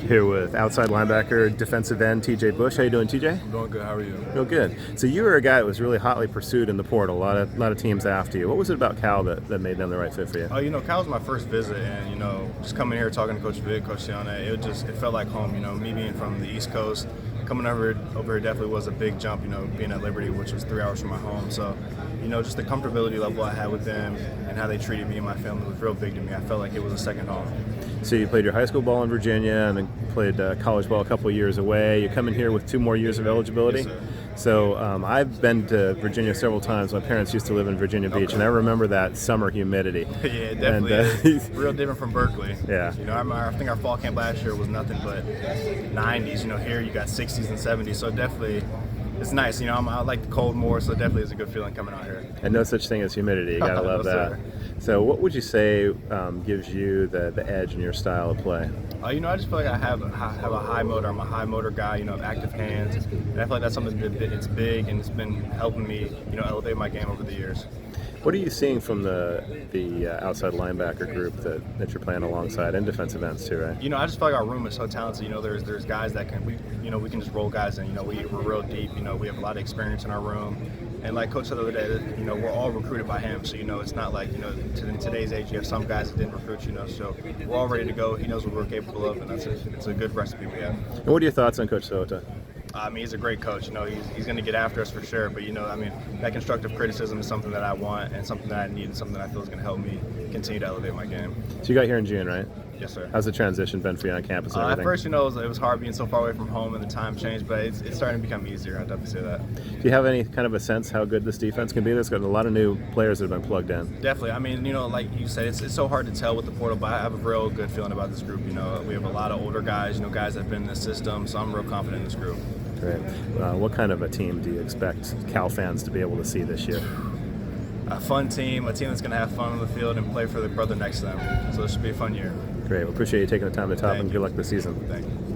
Here with outside linebacker, defensive end TJ Bush. How you doing, TJ? I'm doing good. How are you? Real good. So you were a guy that was really hotly pursued in the portal. A lot of teams after you. What was it about Cal that made them the right fit for you? Cal was my first visit, and just coming here talking to Coach Vic, Coach Sione, it felt like home. Me being from the East Coast, coming over here definitely was a big jump. Being at Liberty, which was 3 hours from my home, so just the comfortability level I had with them and how they treated me and my family was real big to me. I felt like it was a second home. So you played your high school ball in Virginia and then played college ball a couple of years away. You come in here with 2 more years of eligibility. Yes, sir. So I've been to Virginia several times. My parents used to live in Virginia Beach, Okay. and I remember that summer humidity. Yeah, it definitely is. Real different from Berkeley. Yeah. I think our fall camp last year was nothing but 90s. Here you got 60s and 70s, so definitely it's nice. I like the cold more, so definitely is a good feeling coming out here. And no such thing as humidity. You gotta love No, that. sir. So what would you say gives you the edge in your style of play? I just feel like I have a high motor. I'm a high motor guy, active hands. And I feel like that's something it's big and it's been helping me, elevate my game over the years. What are you seeing from the outside linebacker group that you're playing alongside, and defensive ends too, right? I just feel like our room is so talented. There's guys that we can just roll guys in. We're real deep. We have a lot of experience in our room. And like Coach said the other day, we're all recruited by him. So, it's not like, in today's age, you have some guys that didn't recruit, so we're all ready to go. He knows what we're capable of, and it's a good recipe we have. And what are your thoughts on Coach Sota? He's a great coach. He's going to get after us for sure. But, that constructive criticism is something that I want and something that I need and something that I feel is going to help me continue to elevate my game. So you got here in June, right? Yes, sir. How's the transition been for you on campus and At everything? first, it was hard being so far away from home and the time changed, but it's starting to become easier. I'd definitely say that. Do you have any kind of a sense how good this defense can be? There's got a lot of new players that have been plugged in. Definitely. Like you said, it's so hard to tell with the portal, but I have a real good feeling about this group. We have a lot of older guys, guys that have been in the system, so I'm real confident in this group. Great. What kind of a team do you expect Cal fans to be able to see this year? A fun team, a team that's going to have fun on the field and play for the brother next to them. So this should be a fun year. Great. We appreciate you taking the time to talk, Thank and you. good luck this season. Thank you.